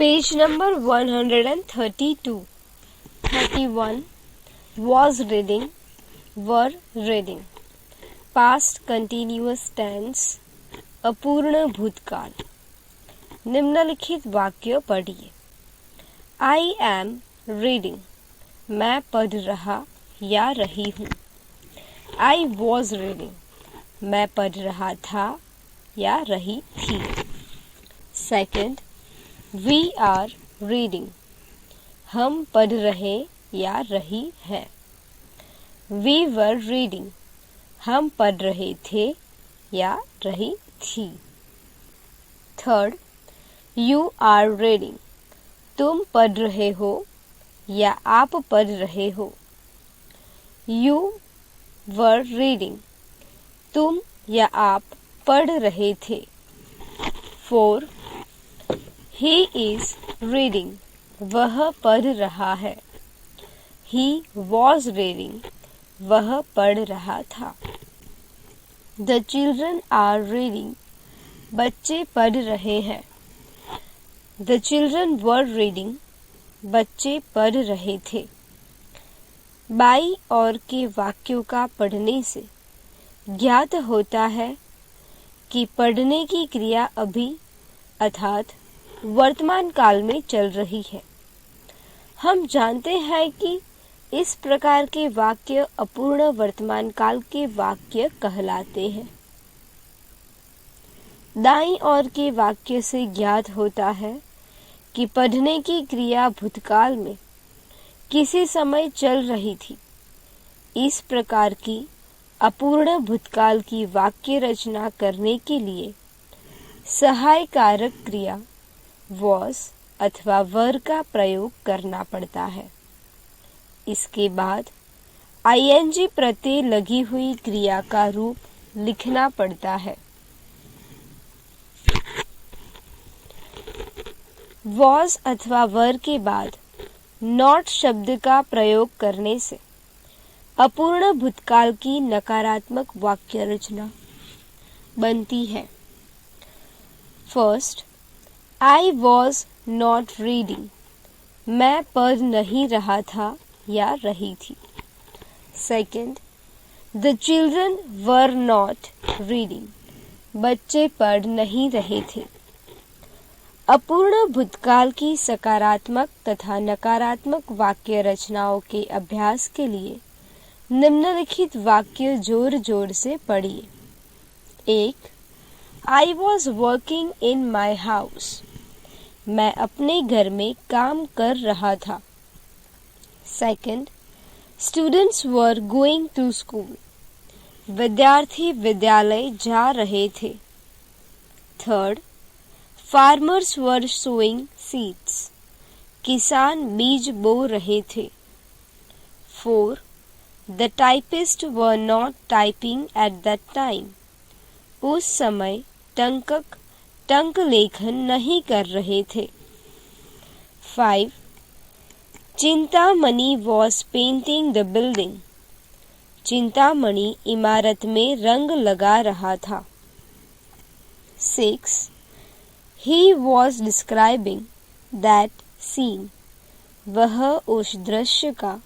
Page number 132. 31. Was reading, were reading. Past continuous tense, अपूर्ण भूतकाल. निम्नलिखित वाक्य पढ़िए. I am reading. मैं पढ़ रहा या रही हूँ. I was reading. मैं पढ़ रहा था या रही थी. Second, we are reading. हम पढ़ रहे या रही हैं. We were reading. हम पढ़ रहे थे या रही थी. Third, you are reading. तुम पढ़ रहे हो या आप पढ़ रहे हो. You were reading. तुम या आप पढ़ रहे थे. 4. He is reading. वह पढ़ रहा है. He was reading. वह पढ़ रहा था. The children are reading. बच्चे पढ़ रहे हैं. The children were reading. बच्चे पढ़ रहे थे. बाई और के वाक्यों का पढ़ने से ज्ञात होता है कि पढ़ने की क्रिया अभी अर्थात वर्तमान काल में चल रही है. हम जानते हैं कि इस प्रकार के वाक्य अपूर्ण वर्तमान काल के वाक्य कहलाते हैं. दाईं ओर के वाक्य से ज्ञात होता है कि पढ़ने की क्रिया भूतकाल में किसी समय चल रही थी. इस प्रकार की अपूर्ण भूतकाल की वाक्य रचना करने के लिए सहायकारक क्रिया was अथवा were का प्रयोग करना पड़ता है. इसके बाद ing प्रत्यय लगी हुई क्रिया का रूप लिखना पड़ता है. was अथवा were के बाद not शब्द का प्रयोग करने से अपूर्ण भूतकाल की नकारात्मक वाक्य रचना बनती है. First, I was not reading. मैं पढ़ नहीं रहा था या रही थी. Second, The children were not reading. बच्चे पढ़ नहीं रहे थे. अपूर्ण भूतकाल की सकारात्मक तथा नकारात्मक वाक्य रचनाओं के अभ्यास के लिए निम्नलिखित वाक्य जोर जोर से पढ़िए. 1. I was working in my house. मैं अपने घर में काम कर रहा था. Second, Students were going to school. विद्यार्थी विद्यालय जा रहे थे. Third, Farmers were sowing seeds. किसान बीज बो रहे थे. 4. The typists were not typing at that time. उस समय टंकक टंक लेखन नहीं कर रहे थे. 5. Chintamani was painting the building. Chintamani इमारत में रंग लगा रहा था. 6. He was describing that scene. वह उस दृश्य का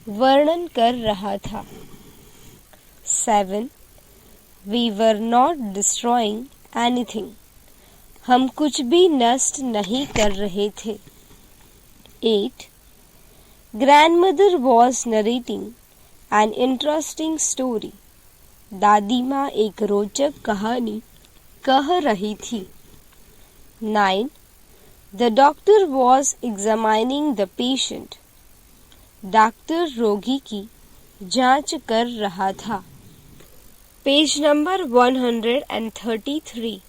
वर्णन कर रहा था. 7. We were not destroying anything. हम कुछ भी नष्ट नहीं कर रहे थे. 8. Grandmother was narrating an interesting story. दादी माँ एक रोचक कहानी कह रही थी. 9. The doctor was examining the patient. Doctor रोगी की जांच कर रहा था. Page number 133.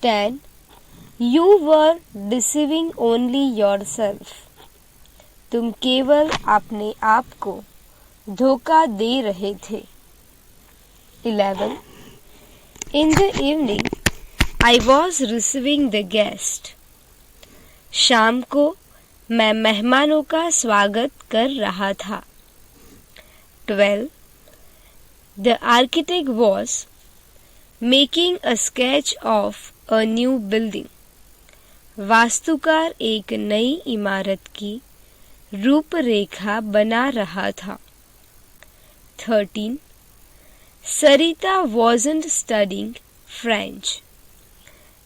10. You were deceiving only yourself. तुम केवल अपने आप को धोखा दे रहे थे. 11. In the evening, I was receiving the guest. शाम को मैं मेहमानों का स्वागत कर रहा था. 12. The architect was making a sketch of a new building. वास्तुकार एक नई इमारत की रूपरेखा बना रहा था। 13. Sarita wasn't studying French.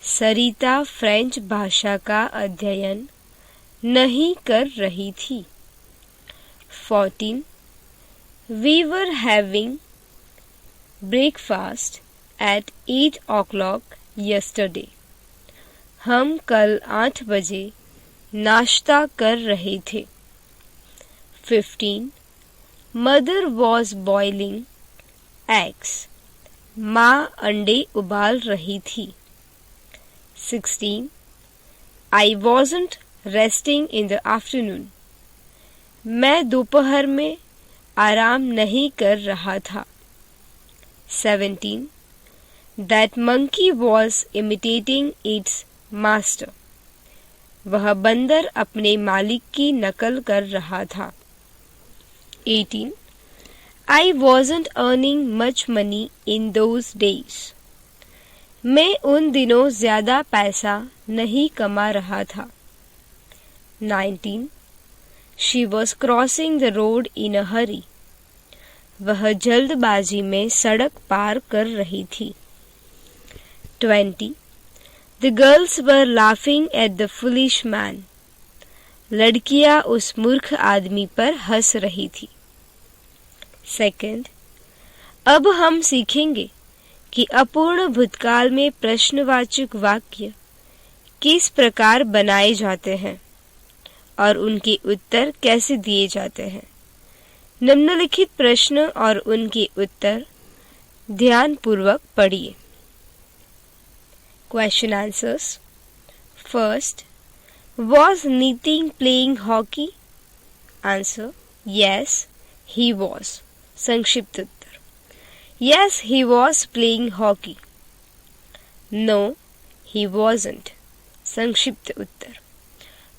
सरिता फ्रेंच भाषा का अध्ययन नहीं कर रही थी। 14. We were having breakfast at 8 o'clock yesterday. हम कल 8 बजे नाश्ता कर रहे थे। 15. Mother was boiling eggs. माँ अंडे उबाल रही थी। 16. I wasn't resting in the afternoon. मैं दोपहर में आराम नहीं कर रहा था। 17. That monkey was imitating its master. वह बंदर अपने मालिक की नकल कर रहा था। 18. I wasn't earning much money in those days. मैं उन दिनों ज्यादा पैसा नहीं कमा रहा था। 19. She was crossing the road in a hurry. वह जल्दबाजी में सड़क पार कर रही थी। 20. The girls were laughing at the foolish man. लड़कियां उस मूर्ख आदमी पर हंस रही थी। 2. अब हम सीखेंगे कि अपूर्ण भूतकाल में प्रश्नवाचक वाक्य किस प्रकार बनाए जाते हैं और उनके उत्तर कैसे दिए जाते हैं। निम्नलिखित प्रश्न और उनके उत्तर ध्यानपूर्वक पढ़िए। Question answers. First, was Nitin playing hockey? Answer: Yes, he was. संक्षिप्त उत्तर: Yes, he was playing hockey. No, he wasn't. संक्षिप्त उत्तर: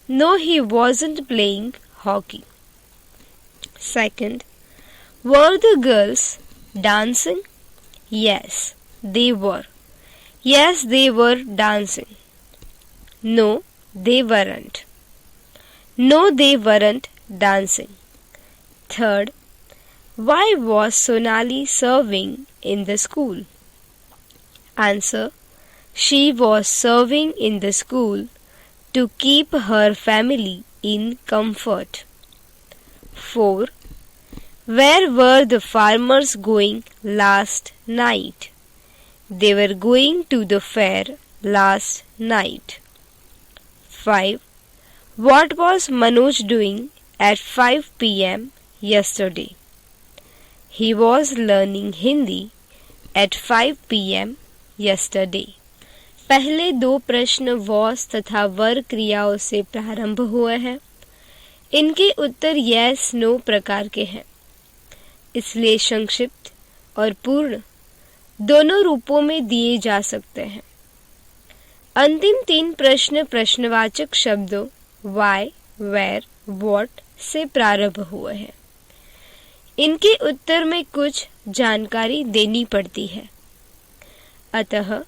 No, he wasn't playing hockey. Second, were the girls dancing? Yes, they were. Yes, they were dancing. No, they weren't. No, they weren't dancing. Third, why was Sonali serving in the school? Answer: She was serving in the school to keep her family in comfort. 4. Where were the farmers going last night? They were going to the fair last night. 5. What was Manoj doing at 5 p.m. yesterday? He was learning Hindi at 5 p.m. yesterday. पहले दो प्रश्न was तथा वर क्रियाओं से प्रारंभ हुए हैं। इनके उत्तर yes, no प्रकार के हैं, इसलिए संक्षिप्त और पूर्ण दोनों रूपों में दिए जा सकते हैं। अंतिम तीन प्रश्न प्रश्नवाचक शब्दों why, where, what से प्रारंभ हुए हैं। इनके उत्तर में कुछ जानकारी देनी पड़ती है, अतः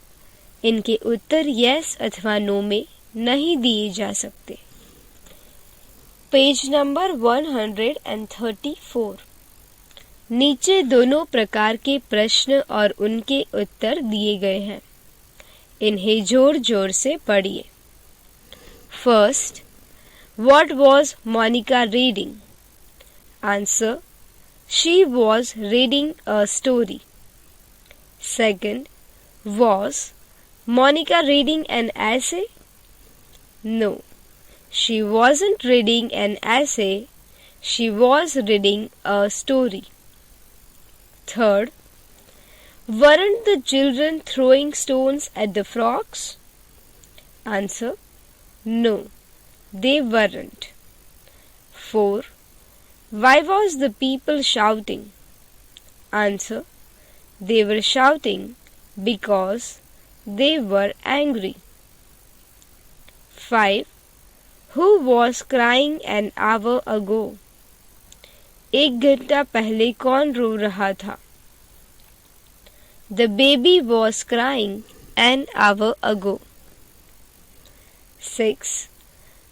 इनके उत्तर yes अथवा no में नहीं दिए जा सकते। Page number 134। नीचे दोनों प्रकार के प्रश्न और उनके उत्तर दिए गए हैं, इन्हें जोर जोर से पढ़िए। First, what was Monica reading? Answer: she was reading a story. Second, was Monica reading an essay? No, she wasn't reading an essay, she was reading a story. Third, weren't the children throwing stones at the frogs? Answer: No, they weren't. 4. Why was the people shouting? Answer: They were shouting because they were angry. 5. Who was crying an hour ago? 1 घंटा पहले कौन रो रहा था? The baby was crying an hour ago. 6.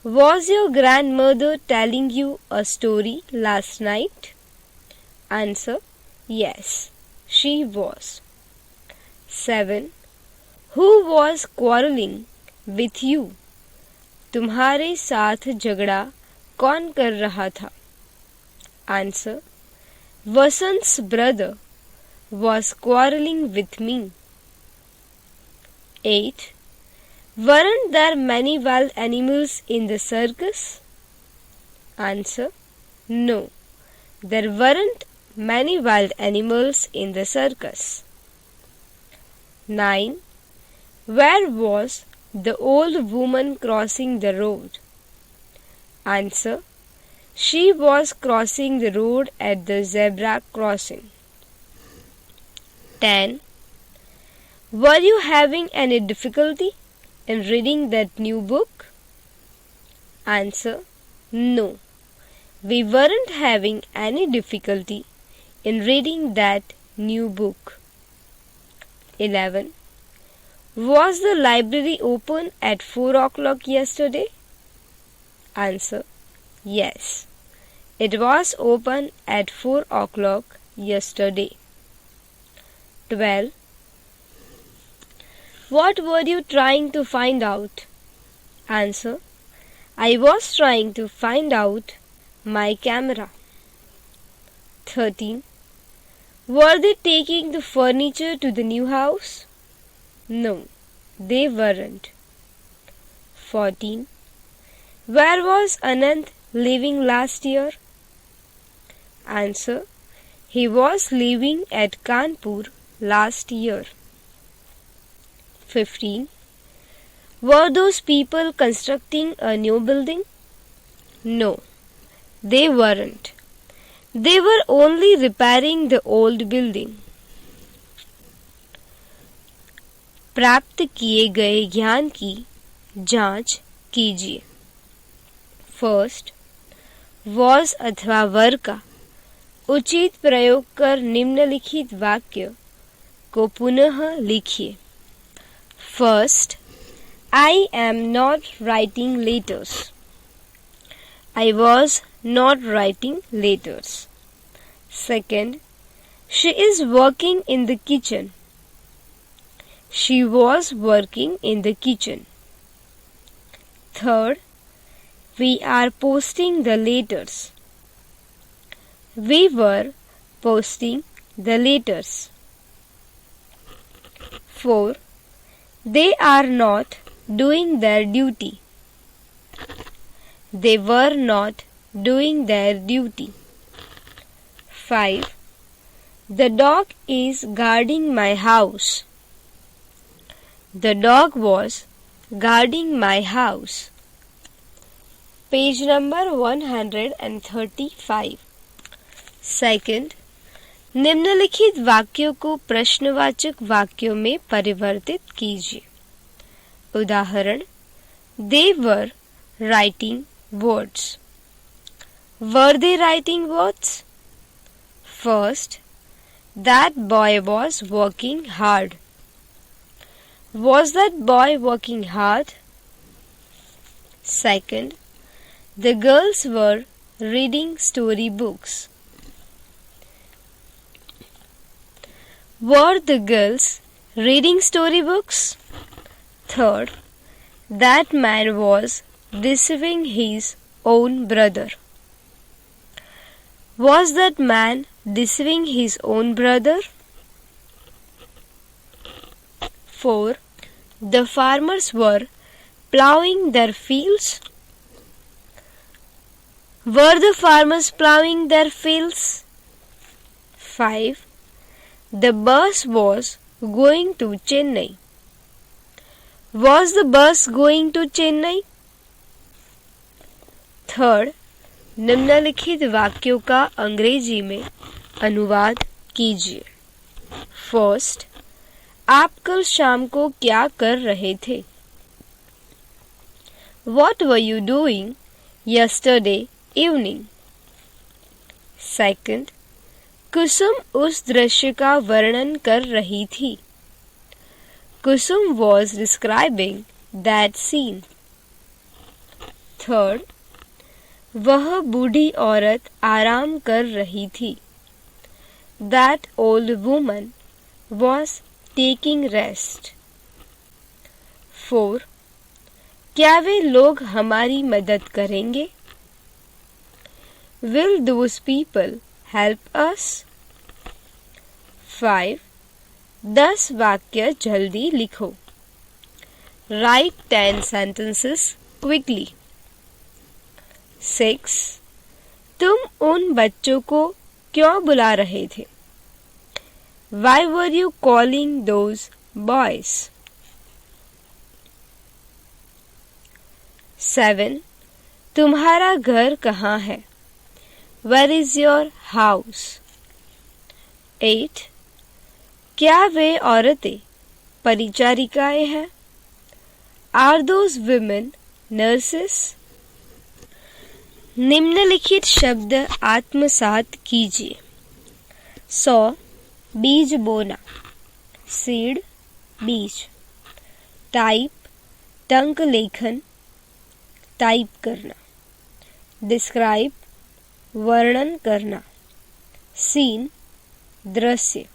Was your grandmother telling you a story last night? Answer: Yes, she was. 7. Who was quarreling with you? तुम्हारे साथ झगड़ा कौन कर रहा था? Answer: Vasant's brother was quarreling with me. 8. Weren't there many wild animals in the circus? Answer: No, there weren't many wild animals in the circus. 9. Where was the old woman crossing the road? Answer: She was crossing the road at the zebra crossing. 10. Were you having any difficulty in reading that new book? Answer: No, we weren't having any difficulty in reading that new book. 11. Was the library open at 4 o'clock yesterday? Answer: Yes, it was open at 4 o'clock yesterday. 12. What were you trying to find out? Answer: I was trying to find out my camera. 13. Were they taking the furniture to the new house? No, they weren't. 14. Where was Anant living last year? Answer: He was living at Kanpur last year. 15. Were those people constructing a new building? No, they weren't. They were only repairing the old building. प्राप्त किए गए ज्ञान की जांच कीजिए. First, was अथवा वर का उचित प्रयोग कर निम्नलिखित वाक्य को पुनः लिखिए. First, I am not writing letters. I was not writing letters. Second, she is working in the kitchen. She was working in the kitchen. Third, we are posting the letters. We were posting the letters. 4. They are not doing their duty. They were not doing their duty. 5. The dog is guarding my house. The dog was guarding my house. Page number 135. Second, निम्नलिखित वाक्यों को प्रश्नवाचक वाक्यों में परिवर्तित कीजिए. उदाहरण: They were writing words. Were they writing words? First, that boy was working hard. Was that boy working hard? Second, the girls were reading storybooks. Were the girls reading storybooks? Third, that man was deceiving his own brother. Was that man deceiving his own brother? 4. The farmers were plowing their fields. Were the farmers plowing their fields? 5. The bus was going to Chennai. Was the bus going to Chennai? Third, निम्नलिखित वाक्यों का अंग्रेजी में अनुवाद कीजिए. First, आप कल शाम को क्या कर रहे थे? What were you doing yesterday evening? Second, कुसुम उस दृश्य का वर्णन कर रही थी. कुसुम was describing that scene. Third, वह बूढ़ी औरत आराम कर रही थी. That old woman was taking rest. 4. क्या वे लोग हमारी मदद करेंगे? Will those people help us? 5. 10 वाक्य जल्दी लिखो. Write 10 sentences quickly. 6. तुम उन बच्चों को क्यों बुला रहे थे? Why were you calling those boys? 7. तुम्हारा घर कहाँ है? Where is your house? 8. क्या वे औरतें परिचारिकाएं हैं? Are those women nurses? निम्नलिखित शब्द आत्मसात कीजिए. सौ, बीज बोना. सीड, बीज. टाइप, टंक लेखन, टाइप करना. डिस्क्राइब, वर्णन करना. सीन, दृश्य.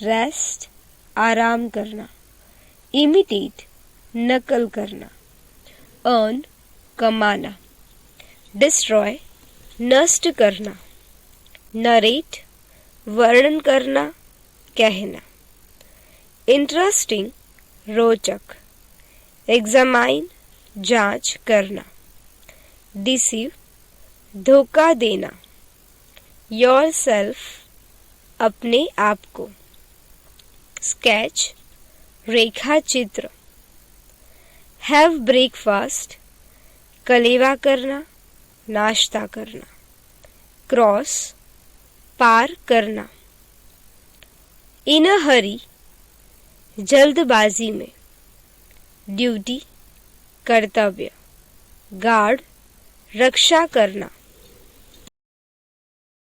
रेस्ट, आराम करना. इमिटेट, नकल करना. अर्न, कमाना. डिस्ट्रॉय, नष्ट करना. नरेट, वर्णन करना, कहना. इंटरेस्टिंग, रोचक. एग्जामाइन, जांच करना. डिसीव, धोखा देना. योरसेल्फ, अपने आप को. स्केच, रेखा चित्र. हैव ब्रेकफास्ट, कलेवा करना, नाश्ता करना. क्रॉस, पार करना. इन अ हरी, जल्दबाजी में. ड्यूटी, कर्तव्य. गार्ड, रक्षा करना.